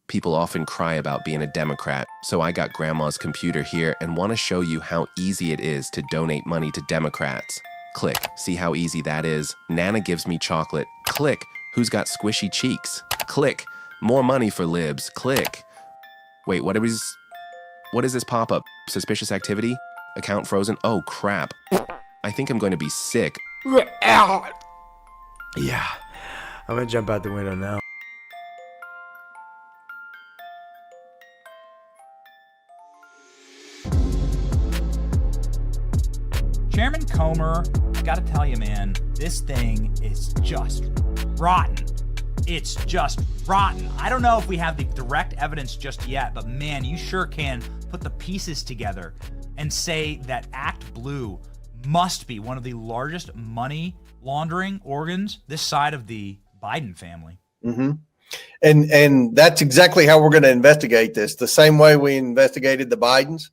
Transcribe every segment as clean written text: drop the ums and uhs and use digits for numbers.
People often cry about being a Democrat, so I got Grandma's computer here and want to show you how easy it is to donate money to Democrats. Click, see how easy that is? Nana gives me chocolate. Click, who's got squishy cheeks? Click, more money for libs. Click. Wait, what is this pop-up? Suspicious activity? Account frozen? Oh crap. I think I'm going to be sick. Yeah, I'm gonna jump out the window now. Chairman Comer, gotta tell you, man, this thing is just rotten. It's just rotten. I don't know if we have the direct evidence just yet, but man, you sure can put the pieces together and say that ActBlue must be one of the largest money laundering organs this side of the Biden family. Mm-hmm. And that's exactly how we're going to investigate this. The same way we investigated the Bidens.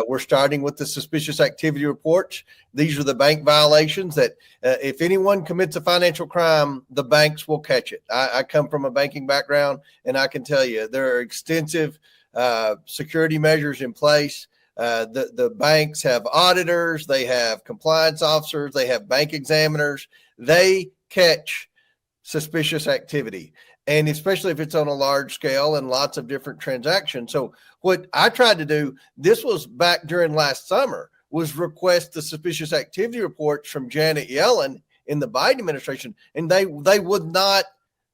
We're starting with the suspicious activity reports. These are the bank violations that if anyone commits a financial crime, the banks will catch it. I come from a banking background, and I can tell you there are extensive security measures in place. The banks have auditors, they have compliance officers, they have bank examiners. They catch suspicious activity, and especially if it's on a large scale and lots of different transactions. So what I tried to do, this was back during last summer, was request the suspicious activity reports from Janet Yellen in the Biden administration, and they would not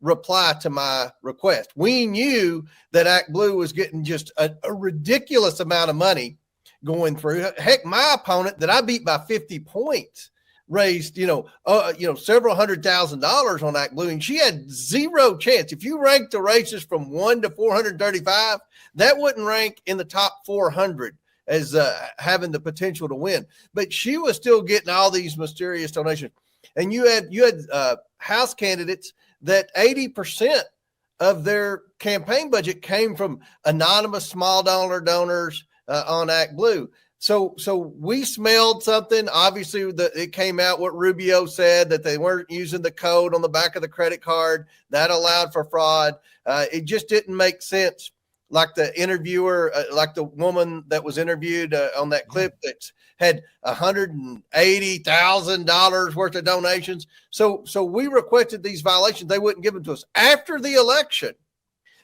reply to my request. We knew that ActBlue was getting just a ridiculous amount of money going through. Heck, my opponent that I beat by 50 points raised, several $100,000 on ActBlue, and she had zero chance. If you ranked the races from 1 to 435, that wouldn't rank in the top 400 as having the potential to win. But she was still getting all these mysterious donations. And you had House candidates that 80% of their campaign budget came from anonymous small dollar donors on ActBlue. So we smelled something. Obviously, it came out what Rubio said, that they weren't using the code on the back of the credit card. That allowed for fraud. It just didn't make sense. Like the interviewer, like the woman that was interviewed on that clip that had $180,000 worth of donations. So we requested these violations. They wouldn't give them to us. After the election,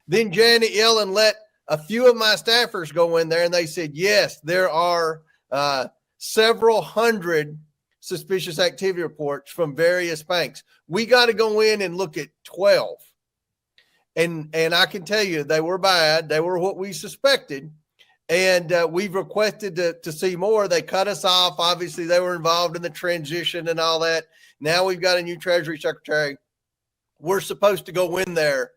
then Janet Yellen let a few of my staffers go in there, and they said, yes, there are several hundred suspicious activity reports from various banks. We got to go in and look at 12. And I can tell you they were bad. They were what we suspected. And we've requested to see more. They cut us off. Obviously, they were involved in the transition and all that. Now we've got a new Treasury Secretary. We're supposed to go in there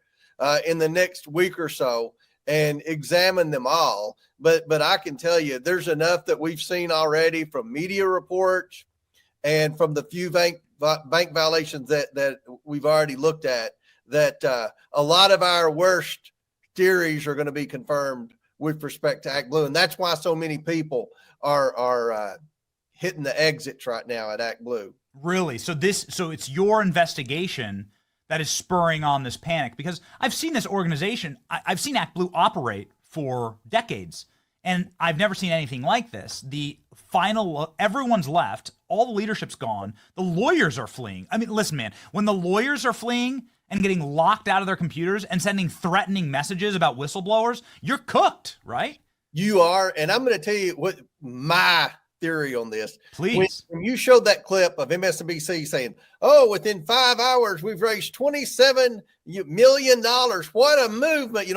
in the next week or so and examine them all. But I can tell you there's enough that we've seen already from media reports and from the few bank violations that we've already looked at, that a lot of our worst theories are going to be confirmed with respect to ActBlue. And that's why so many people are hitting the exits right now at ActBlue. Really? So it's your investigation that is spurring on this panic, because I've seen this organization, I've seen ActBlue operate for decades, and I've never seen anything like this. Everyone's left, all the leadership's gone, the lawyers are fleeing. I mean, listen, man, when the lawyers are fleeing and getting locked out of their computers and sending threatening messages about whistleblowers, you're cooked, right? You are, and I'm going to tell you what my theory on this. Please. When you showed that clip of MSNBC saying, within 5 hours, we've raised $27 million. What a movement.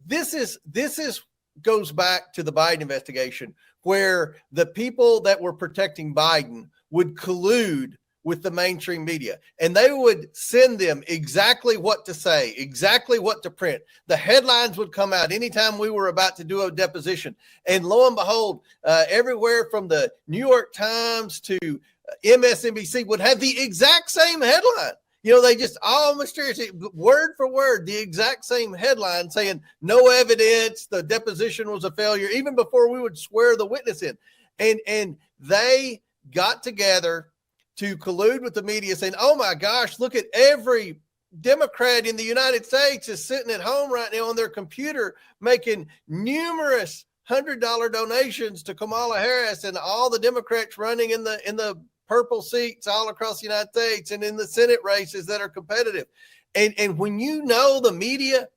This goes back to the Biden investigation, where the people that were protecting Biden would collude with the mainstream media, and they would send them exactly what to say, exactly what to print. The headlines would come out anytime we were about to do a deposition. And lo and behold, everywhere from the New York Times to MSNBC would have the exact same headline. They just all mysteriously, word for word, the exact same headline saying no evidence, the deposition was a failure, even before we would swear the witness in. And they got together to collude with the media saying, oh my gosh, look at every Democrat in the United States is sitting at home right now on their computer making numerous $100 donations to Kamala Harris and all the Democrats running in the purple seats all across the United States and in the Senate races that are competitive. And when you know the media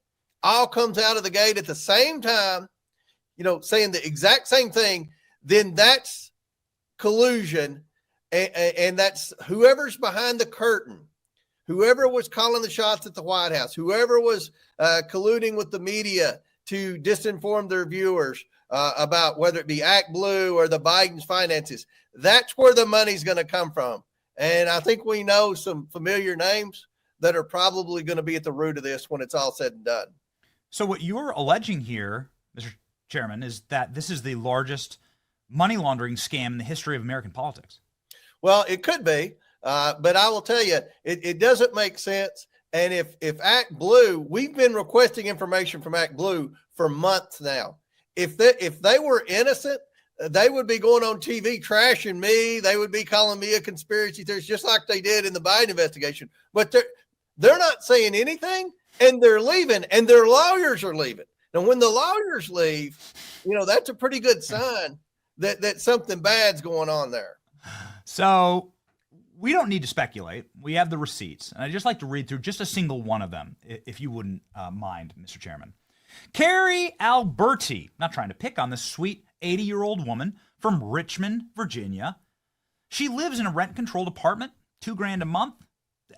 all comes out of the gate at the same time, saying the exact same thing, then that's collusion. And that's whoever's behind the curtain, whoever was calling the shots at the White House, whoever was colluding with the media to disinform their viewers about whether it be ActBlue or the Biden's finances. That's where the money's going to come from. And I think we know some familiar names that are probably going to be at the root of this when it's all said and done. So what you're alleging here, Mr. Chairman, is that this is the largest money laundering scam in the history of American politics. Well, it could be, but I will tell you, it doesn't make sense. And if ActBlue, we've been requesting information from ActBlue for months now. If they were innocent, they would be going on TV trashing me. They would be calling me a conspiracy theorist, just like they did in the Biden investigation. But they're not saying anything, and they're leaving, and their lawyers are leaving. And when the lawyers leave, that's a pretty good sign that something bad's going on there. So we don't need to speculate. We have the receipts. And I'd just like to read through just a single one of them, if you wouldn't mind, Mr. Chairman. Carrie Alberti, not trying to pick on this sweet 80-year-old woman from Richmond, Virginia. She lives in a rent-controlled apartment, $2,000 a month.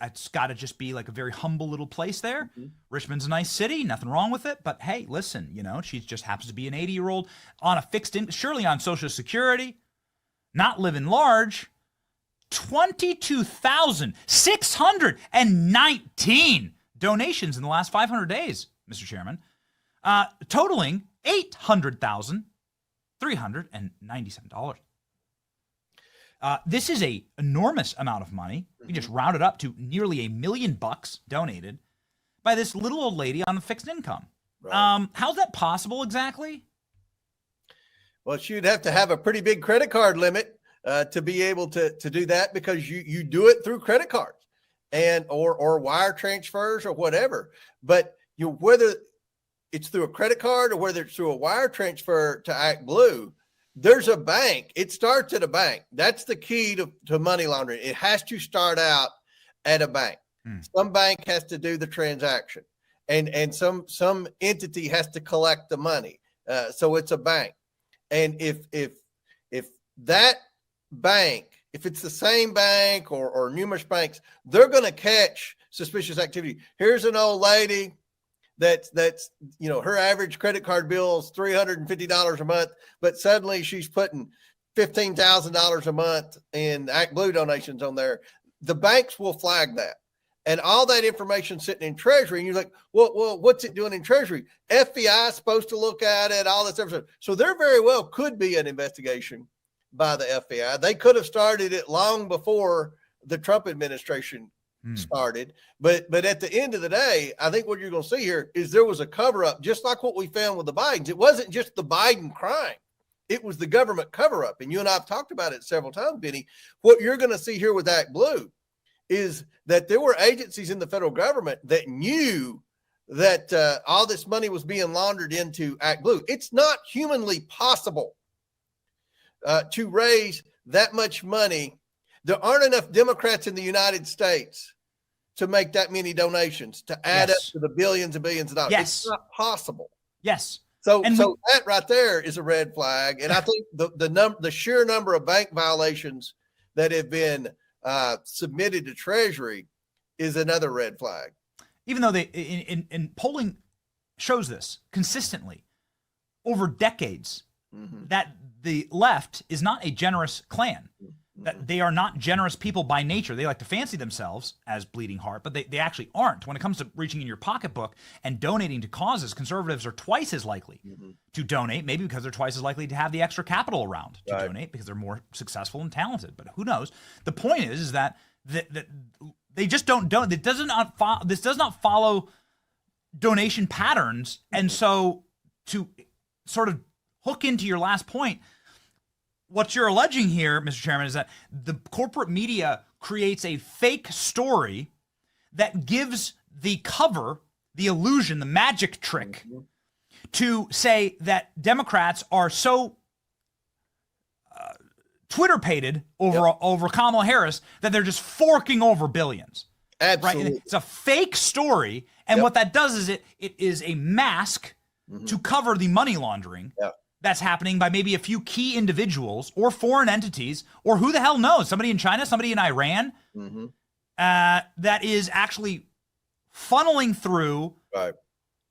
It's got to just be like a very humble little place there. Mm-hmm. Richmond's a nice city, nothing wrong with it. But hey, listen, she just happens to be an 80-year-old on a fixed income, surely on Social Security, not living large. 22,619 donations in the last 500 days, Mr. Chairman, totaling $800,397. This is a enormous amount of money. We just rounded up to nearly $1 million donated by this little old lady on a fixed income. Right. How's that possible exactly? Well, she'd have to have a pretty big credit card limit to be able to do that, because you do it through credit cards and or wire transfers or whatever. But whether it's through a credit card or whether it's through a wire transfer to ActBlue, there's a bank. It starts at a bank. That's the key to money laundering. It has to start out at a bank. Some bank has to do the transaction, and some entity has to collect the money. So it's a bank. And if that bank, if it's the same bank or numerous banks, they're going to catch suspicious activity. Here's an old lady that's her average credit card bill is $350 a month, but suddenly she's putting $15,000 a month in ActBlue donations on there. The banks will flag that, and all that information sitting in Treasury. And you're like, well, what's it doing in Treasury? FBI is supposed to look at it, all this stuff. So there very well could be an investigation by the FBI. They could have started it long before the Trump administration started. But at the end of the day, I think what you're going to see here is there was a cover-up, just like what we found with the Bidens. It wasn't just the Biden crime. It was the government cover-up. And you and I have talked about it several times, Benny. What you're going to see here with ActBlue is that there were agencies in the federal government that knew that all this money was being laundered into ActBlue. It's not humanly possible to raise that much money. There aren't enough Democrats in the United States to make that many donations, to add up to the billions and billions of dollars. Yes. It's not possible. Yes. So that right there is a red flag. And I think the sheer number of bank violations that have been submitted to Treasury is another red flag. Even though in polling shows this consistently over decades, that the left is not a generous clan, that they are not generous people by nature. They like to fancy themselves as bleeding heart, but they actually aren't. When it comes to reaching in your pocketbook and donating to causes, conservatives are twice as likely to donate, maybe because they're twice as likely to have the extra capital around to donate because they're more successful and talented. But who knows? The point is that they just don't donate. This does not follow donation patterns. And so to sort of hook into your last point, what you're alleging here, Mr. Chairman, is that the corporate media creates a fake story that gives the cover, the illusion, the magic trick to say that Democrats are so Twitter-pated over Kamala Harris that they're just forking over billions. Absolutely. Right? And it's a fake story. And what that does is it is a mask to cover the money laundering that's happening by maybe a few key individuals or foreign entities, or who the hell knows, somebody in China, somebody in Iran, that is actually funneling through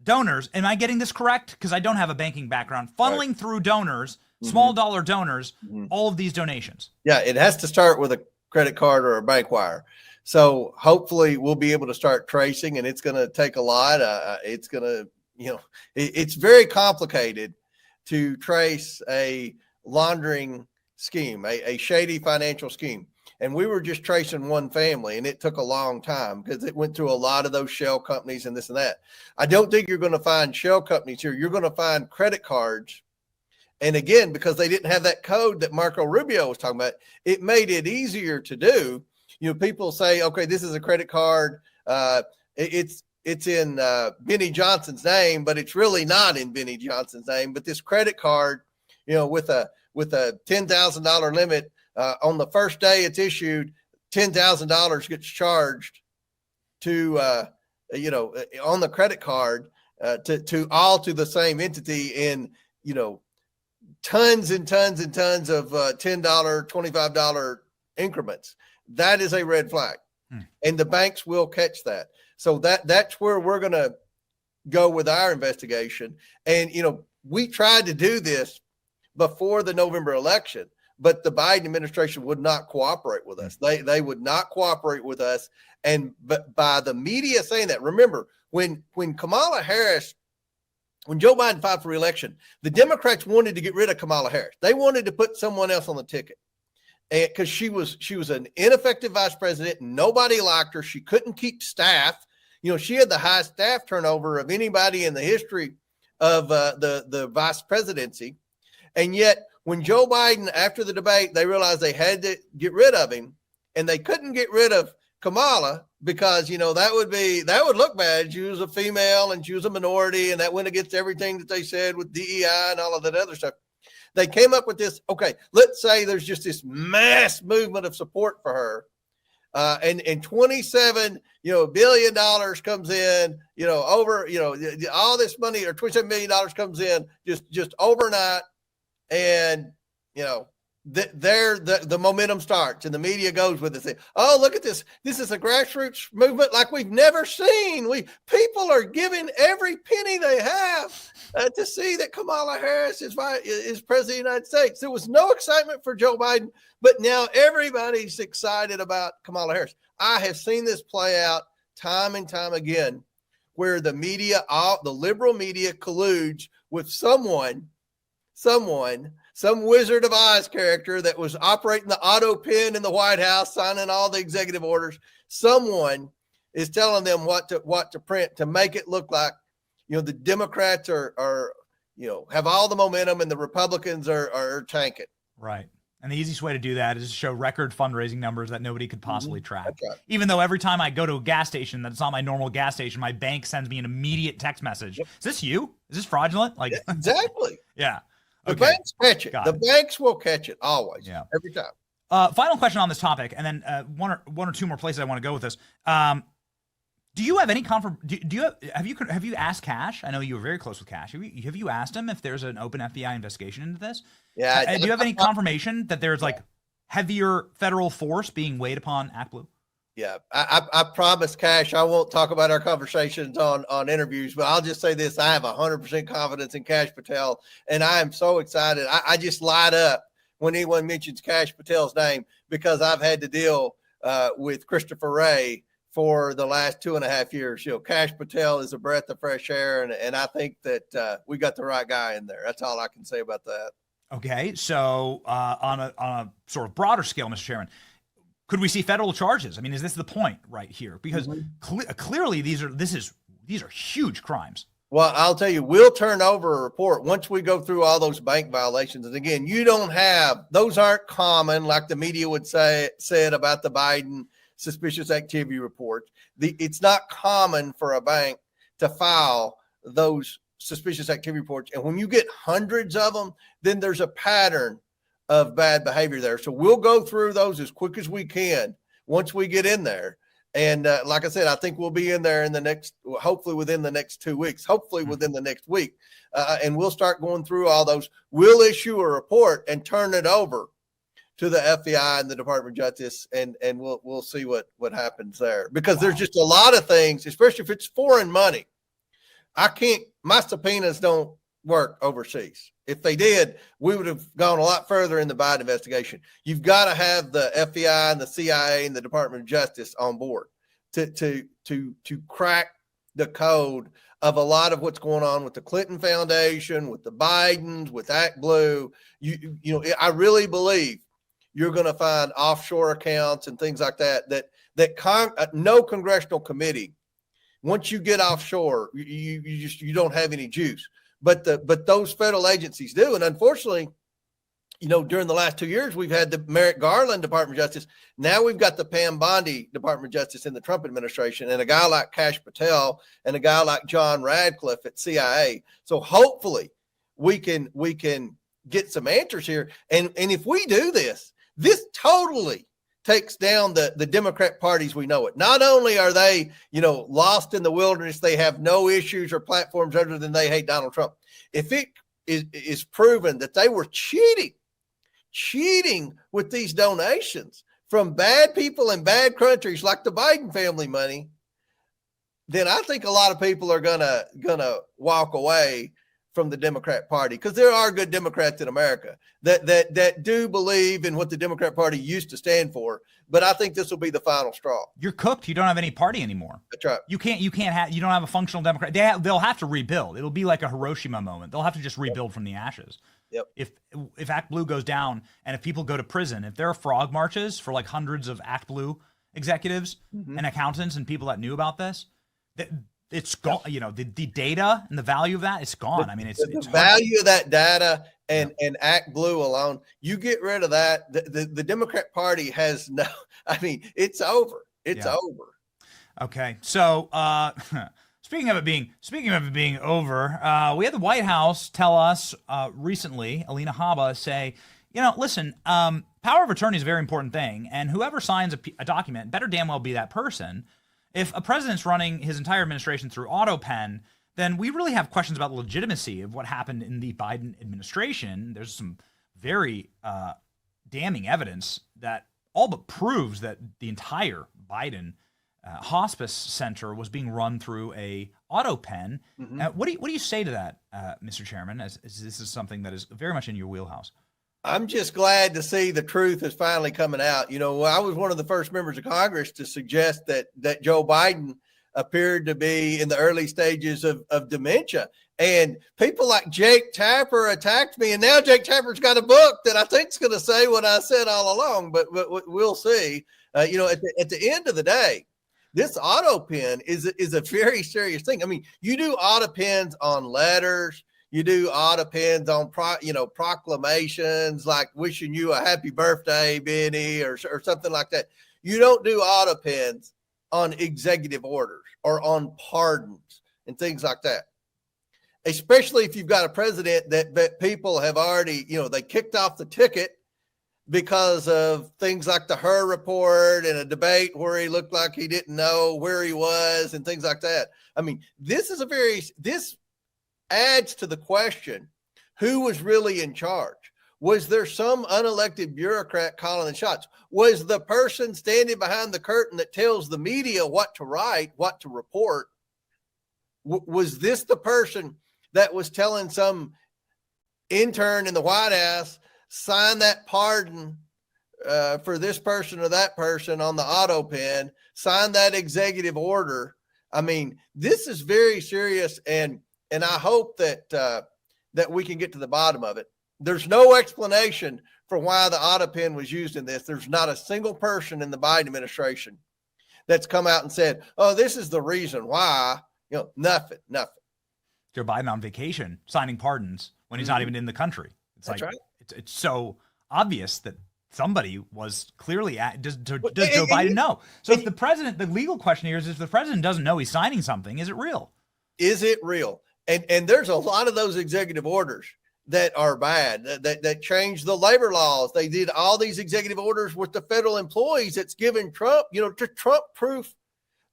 donors. Am I getting this correct? Because I don't have a banking background. Funneling through donors, small dollar donors, all of these donations. Yeah, it has to start with a credit card or a bank wire. So hopefully we'll be able to start tracing, and it's going to take a lot. It's going to, it's very complicated to trace a laundering scheme, a shady financial scheme. And we were just tracing one family, and it took a long time because it went through a lot of those shell companies and this and that. I don't think you're going to find shell companies here. You're going to find credit cards. And again, because they didn't have that code that Marco Rubio was talking about, it made it easier to do. People say, okay, this is a credit card. It's in Benny Johnson's name, but it's really not in Benny Johnson's name. But this credit card, with a $10,000 limit, on the first day it's issued, $10,000 gets charged to, on the credit card to all to the same entity in, tons and tons and tons of $10, $25 increments. That is a red flag. And the banks will catch that. So that's where we're going to go with our investigation. And, we tried to do this before the November election, but the Biden administration would not cooperate with us. They would not cooperate with us. But by the media saying that, remember, when Kamala Harris, when Joe Biden filed for re-election, the Democrats wanted to get rid of Kamala Harris. They wanted to put someone else on the ticket because she was an ineffective vice president. Nobody liked her. She couldn't keep staff. She had the highest staff turnover of anybody in the history of the vice presidency. And yet when Joe Biden, after the debate, they realized they had to get rid of him, and they couldn't get rid of Kamala because, that would look bad. She was a female and she was a minority, and that went against everything that they said with DEI and all of that other stuff. They came up with this. Okay, let's say there's just this mass movement of support for her. And $27 billion comes in, over, all this money, or $27 million comes in just overnight. And, the momentum starts, and the media goes with it. Say, oh, look at this. This is a grassroots movement like we've never seen. People are giving every penny they have to see that Kamala Harris is president of the United States. There was no excitement for Joe Biden, but now everybody's excited about Kamala Harris. I have seen this play out time and time again, where the media, the liberal media, colludes with some Wizard of Oz character that was operating the autopen in the White House, signing all the executive orders. Someone is telling them what to print to make it look like, the Democrats are have all the momentum and the Republicans are tanking. Right. And the easiest way to do that is to show record fundraising numbers that nobody could possibly track. That's right. Even though every time I go to a gas station that's not my normal gas station, my bank sends me an immediate text message. Yep. Is this you? Is this fraudulent? Like, exactly. Yeah. The banks catch it. The banks will catch it always. Yeah. Every time. Final question on this topic, and then one or two more places I want to go with this. Do you have any have you asked Cash? I know you were very close with Cash. Have you asked him if there's an open FBI investigation into this? Yeah. Do you have any confirmation that there's like heavier federal force being weighed upon ActBlue? Yeah, I promise, Cash, I won't talk about our conversations on interviews, but I'll just say this. I have 100% confidence in Cash Patel, and I am so excited. I just light up when anyone mentions Cash Patel's name, because I've had to deal with Christopher Wray for the last 2.5 years. Cash Patel is a breath of fresh air, and I think that we got the right guy in there. That's all I can say about that. Okay, so on a sort of broader scale, Mr. Chairman, could we see federal charges? I mean, is this the point right here? Because clearly these are huge crimes. Well, I'll tell you, we'll turn over a report once we go through all those bank violations. And again, those aren't common, like the media said about the Biden suspicious activity reports. It's not common for a bank to file those suspicious activity reports. And when you get hundreds of them, then there's a pattern of bad behavior there. So we'll go through those as quick as we can once we get in there. And like I said, I think we'll be in there in the next, hopefully within the next 2 weeks, hopefully within the next week. And we'll start going through all those. We'll issue a report and turn it over to the FBI and the Department of Justice, and we'll see what happens there. Because there's just a lot of things, especially if it's foreign money. My subpoenas don't work overseas. If they did, we would have gone a lot further in the Biden investigation. You've got to have the FBI and the CIA and the Department of Justice on board to crack the code of a lot of what's going on with the Clinton Foundation, with the Bidens, with ActBlue. I really believe you're going to find offshore accounts and things like that no congressional committee, once you get offshore, you don't have any juice. But those federal agencies do. And unfortunately, during the last 2 years, we've had the Merrick Garland Department of Justice. Now we've got the Pam Bondi Department of Justice in the Trump administration, and a guy like Kash Patel and a guy like John Radcliffe at CIA. So hopefully we can get some answers here. And if we do this totally takes down the Democrat parties we know it. Not only are they, lost in the wilderness, they have no issues or platforms other than they hate Donald Trump. If it is proven that they were cheating with these donations from bad people in bad countries like the Biden family money, then I think a lot of people are gonna walk away from the Democrat Party, because there are good Democrats in America that do believe in what the Democrat Party used to stand for. But I think this will be the final straw. You're cooked. You don't have any party anymore. That's right. You don't have a functional Democrat. They'll have to rebuild. It'll be like a Hiroshima moment. They'll have to just rebuild from the ashes. Yep. If ActBlue goes down and if people go to prison, if there are frog marches for like hundreds of ActBlue executives and accountants and people that knew about this, it's gone. The data and the value of that, it's gone. It's the value of that data and ActBlue alone. You get rid of that, the Democrat Party has no. It's over. It's over. Okay, so speaking of it being over, we had the White House tell us recently, Alina Habba, say, listen, power of attorney is a very important thing, and whoever signs a document better damn well be that person. If a president's running his entire administration through autopen, then we really have questions about the legitimacy of what happened in the Biden administration. There's some very damning evidence that all but proves that the entire Biden hospice center was being run through a autopen. What do you say to that, Mr. Chairman, as this is something that is very much in your wheelhouse? I'm just glad to see the truth is finally coming out. I was one of the first members of Congress to suggest that Joe Biden appeared to be in the early stages of dementia. And people like Jake Tapper attacked me. And now Jake Tapper's got a book that I think is going to say what I said all along, but we'll see. At the end of the day, this autopen is a very serious thing. You do autopens on letters. You do autopens on proclamations like wishing you a happy birthday, Benny, or something like that. You don't do autopens on executive orders or on pardons and things like that. Especially if you've got a president that people have already, they kicked off the ticket because of things like the Hur report and a debate where he looked like he didn't know where he was and things like that. This adds to the question, who was really in charge? Was there some unelected bureaucrat calling the shots? Was the person standing behind the curtain that tells the media what to write, what to report? Was this the person that was telling some intern in the White House, sign that pardon for this person or that person on the autopen, sign that executive order? This is very serious, and I hope that we can get to the bottom of it. There's no explanation for why the autopen was used in this. There's not a single person in the Biden administration that's come out and said, "Oh, this is the reason why." Nothing. Joe Biden on vacation signing pardons when he's not even in the country. That's right. It's so obvious that somebody was clearly does Joe Biden know? So if the president, the legal question here is if the president doesn't know he's signing something, is it real? Is it real? And there's a lot of those executive orders that are bad, that change the labor laws. They did all these executive orders with the federal employees that's given Trump, to Trump proof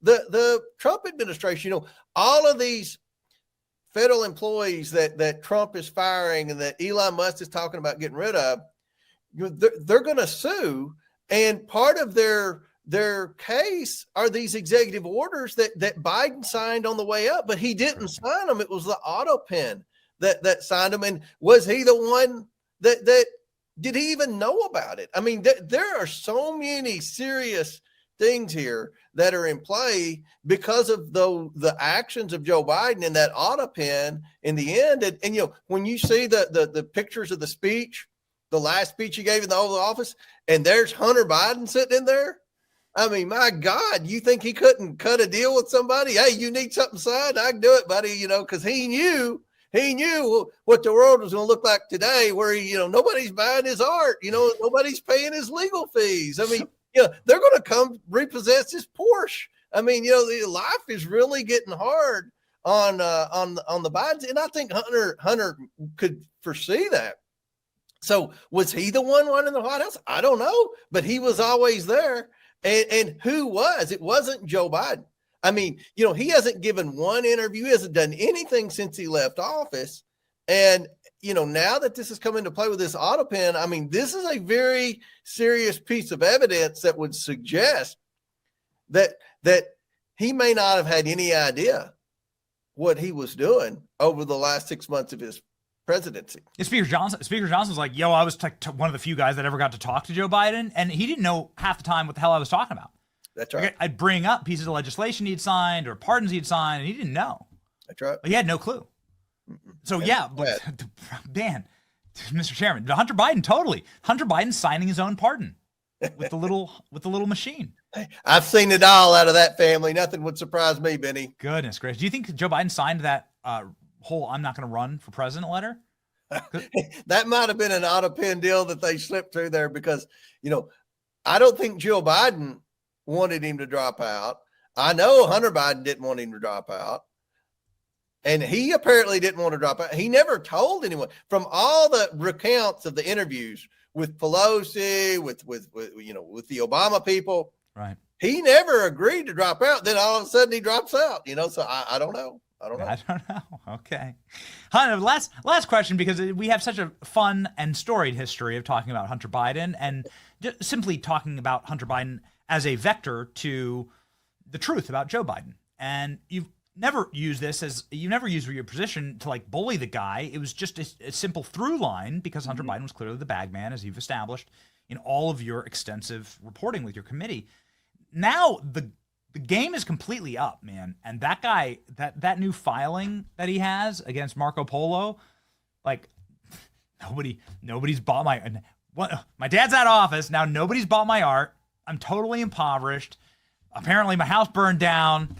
the Trump administration, all of these federal employees that Trump is firing and that Elon Musk is talking about getting rid of, they're going to sue. And part of their case are these executive orders that Biden signed on the way up, but he didn't sign them. It was the autopen that signed them. And was he the one that did he even know about it? I mean, there are so many serious things here that are in play because of the actions of Joe Biden and that autopen in the end. And when you see the pictures of the speech, the last speech he gave in the Oval Office, and there's Hunter Biden sitting in there. I mean, my God, you think he couldn't cut a deal with somebody? Hey, you need something signed? I can do it, buddy, because he knew what the world was going to look like today, where nobody's buying his art, nobody's paying his legal fees. I mean, they're going to come repossess his Porsche. I mean, the life is really getting hard on the Bidens, and I think Hunter could foresee that. So was he the one running the White House? I don't know, but he was always there. And who was? It wasn't Joe Biden. I mean, he hasn't given one interview. He hasn't done anything since he left office. And, now that this is coming into play with this autopen, I mean, this is a very serious piece of evidence that would suggest that he may not have had any idea what he was doing over the last 6 months of his presidency. Speaker Johnson's like, I was one of the few guys that ever got to talk to Joe Biden, and he didn't know half the time what the hell I was talking about. That's right. I'd bring up pieces of legislation he'd signed or pardons he'd signed, and he didn't know. That's right. He had no clue. So man, Mr. Chairman, Hunter Biden signing his own pardon with the little machine. I've seen it all out of that family. Nothing would surprise me, Benny. Goodness gracious. Do you think Joe Biden signed that whole "I'm not going to run for president" letter? That might have been an autopen deal that they slipped through there because, I don't think Joe Biden wanted him to drop out. I know Hunter Biden didn't want him to drop out. And he apparently didn't want to drop out. He never told anyone. From all the recounts of the interviews with Pelosi, with the Obama people, right? He never agreed to drop out. Then all of a sudden he drops out. So I don't know. I don't know. Okay. Hunter, last question, because we have such a fun and storied history of talking about Hunter Biden and just simply talking about Hunter Biden as a vector to the truth about Joe Biden. And you've never used your position to bully the guy. It was just a simple through line because Hunter Biden was clearly the bag man, as you've established in all of your extensive reporting with your committee. Now the game is completely up, man. And that guy, that new filing that he has against Marco Polo, nobody's bought my dad's out of office. Now nobody's bought my art. I'm totally impoverished. Apparently my house burned down.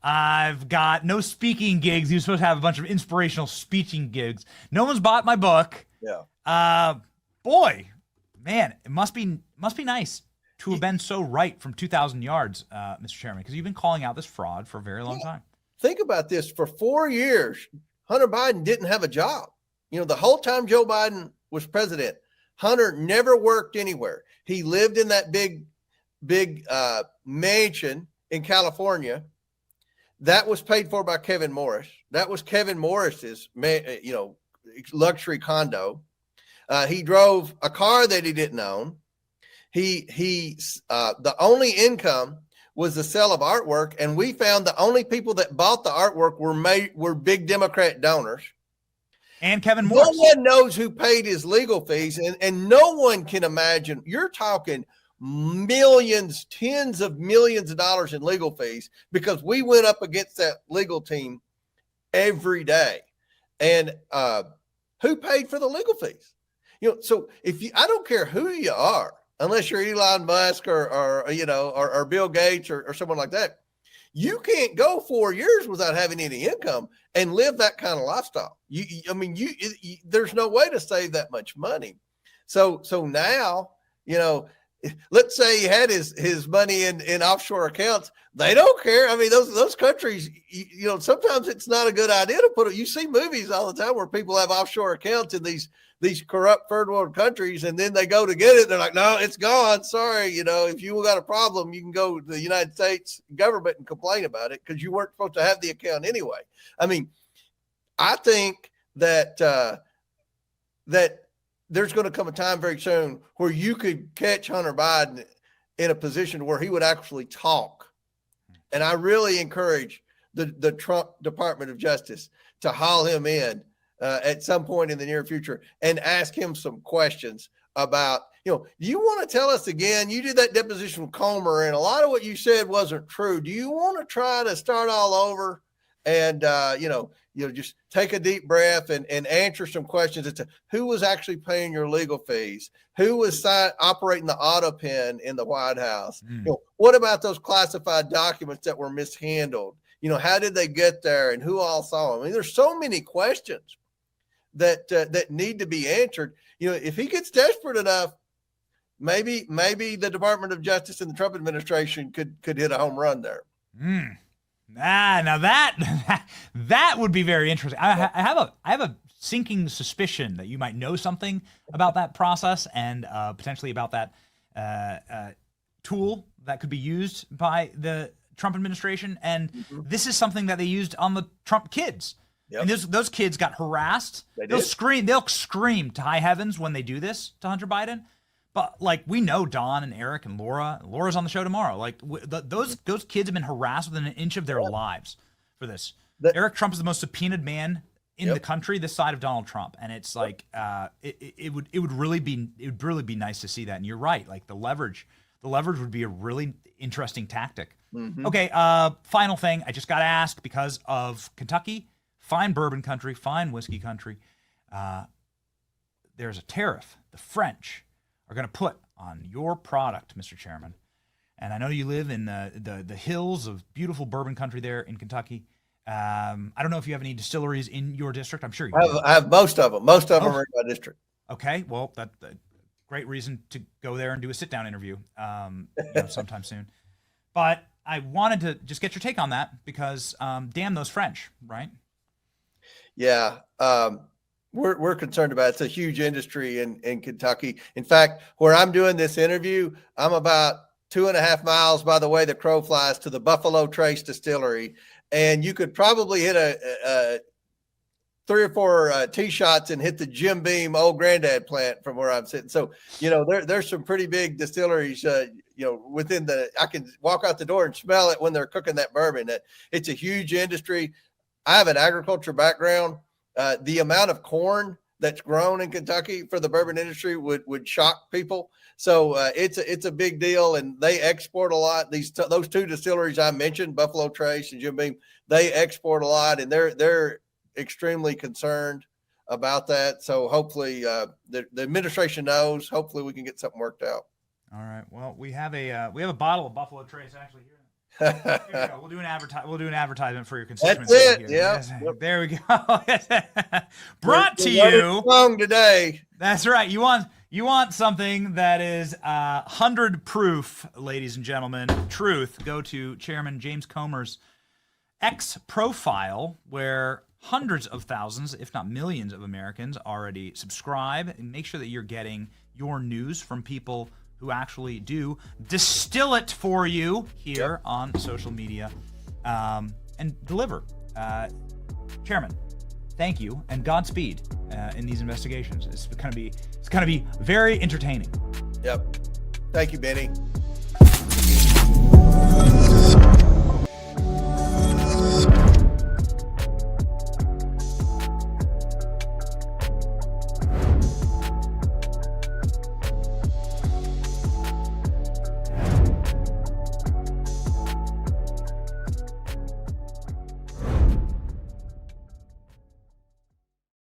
I've got no speaking gigs. He was supposed to have a bunch of inspirational speaking gigs. No one's bought my book. Yeah. Boy, man, it must be nice to have been so right from 2,000 yards, Mr. Chairman, because you've been calling out this fraud for a very long time. Think about this. For 4 years, Hunter Biden didn't have a job. The whole time Joe Biden was president, Hunter never worked anywhere. He lived in that big mansion in California that was paid for by Kevin Morris. That was Kevin Morris's, luxury condo. He drove a car that he didn't own. The only income was the sale of artwork, and we found the only people that bought the artwork were big Democrat donors. And Kevin Morris. No one knows who paid his legal fees, and no one can imagine. You're talking millions, tens of millions of dollars in legal fees because we went up against that legal team every day. And who paid for the legal fees? So I don't care who you are, unless you're Elon Musk or Bill Gates or someone like that, you can't go 4 years without having any income and live that kind of lifestyle. There's no way to save that much money. So now you know, let's say he had his money in offshore accounts. They don't care. I mean, those countries, you know, sometimes it's not a good idea to put it. You see movies all the time where people have offshore accounts in these corrupt third world countries, and then they go to get it. They're like, no, it's gone. Sorry. You know, if you got a problem, you can go to the United States government and complain about it because you weren't supposed to have the account anyway. I mean, I think that that there's going to come a time very soon where you could catch Hunter Biden in a position where he would actually talk. And I really encourage the Trump Department of Justice to haul him in at some point in the near future and ask him some questions about, you know, do you want to tell us again? You did that deposition with Comer, and a lot of what you said wasn't true. Do you want to try to start all over and, just take a deep breath and answer some questions as to who was actually paying your legal fees, who was operating the autopen in the White House? You know, what about those classified documents that were mishandled? You know, how did they get there and who all saw them? I mean, there's so many questions that need to be answered. You know, if he gets desperate enough, maybe the Department of Justice and the Trump administration could hit a home run there. Now that would be very interesting. I have a sinking suspicion that you might know something about that process and potentially about that tool that could be used by the Trump administration. And this is something that they used on the Trump kids. Yep. And those kids got harassed. They'll scream to high heavens when they do this to Hunter Biden. But like, we know Don and Eric and Laura's on the show tomorrow. Like those kids have been harassed within an inch of their lives for this. Eric Trump is the most subpoenaed man in the country this side of Donald Trump. And it's like, it would really be nice to see that. And you're right. Like the leverage would be a really interesting tactic. Okay. Final thing. I just got to ask, because of Kentucky, fine bourbon country, fine whiskey country. There's a tariff. The French are going to put on your product, Mr. Chairman. And I know you live in the hills of beautiful bourbon country there in Kentucky. I don't know if you have any distilleries in your district. I'm sure you do. I have most of them. Most of them are in my district. Okay, well, that's a great reason to go there and do a sit-down interview sometime soon. But I wanted to just get your take on that because damn those French, right? Yeah. We're concerned about it. It's a huge industry in Kentucky. In fact, where I'm doing this interview, I'm about 2.5 miles by the way the crow flies to the Buffalo Trace Distillery, and you could probably hit a 3 or 4 tee shots and hit the Jim Beam old granddad plant from where I'm sitting. So, you know, there's some pretty big distilleries. Within I can walk out the door and smell it when they're cooking that bourbon. It's a huge industry. I have an agriculture background. The amount of corn that's grown in Kentucky for the bourbon industry would shock people. So it's a big deal, and they export a lot. Those 2 distilleries I mentioned, Buffalo Trace and Jim Beam, they export a lot, and they're extremely concerned about that. So hopefully the administration knows. Hopefully we can get something worked out. All right. Well, we have a bottle of Buffalo Trace actually here. Here we go. We'll do an advertisement for your constituency. That's it. Here. Yeah. Yes. Yep. There we go. Brought to you today. That's right. You want something that is 100 proof, ladies and gentlemen. Truth. Go to Chairman James Comer's X profile, where hundreds of thousands, if not millions, of Americans already subscribe, and make sure that you're getting your news from people who actually do distill it for you here on social media and deliver. Chairman, thank you and Godspeed in these investigations. It's going to be very entertaining. Yep. Thank you, Benny.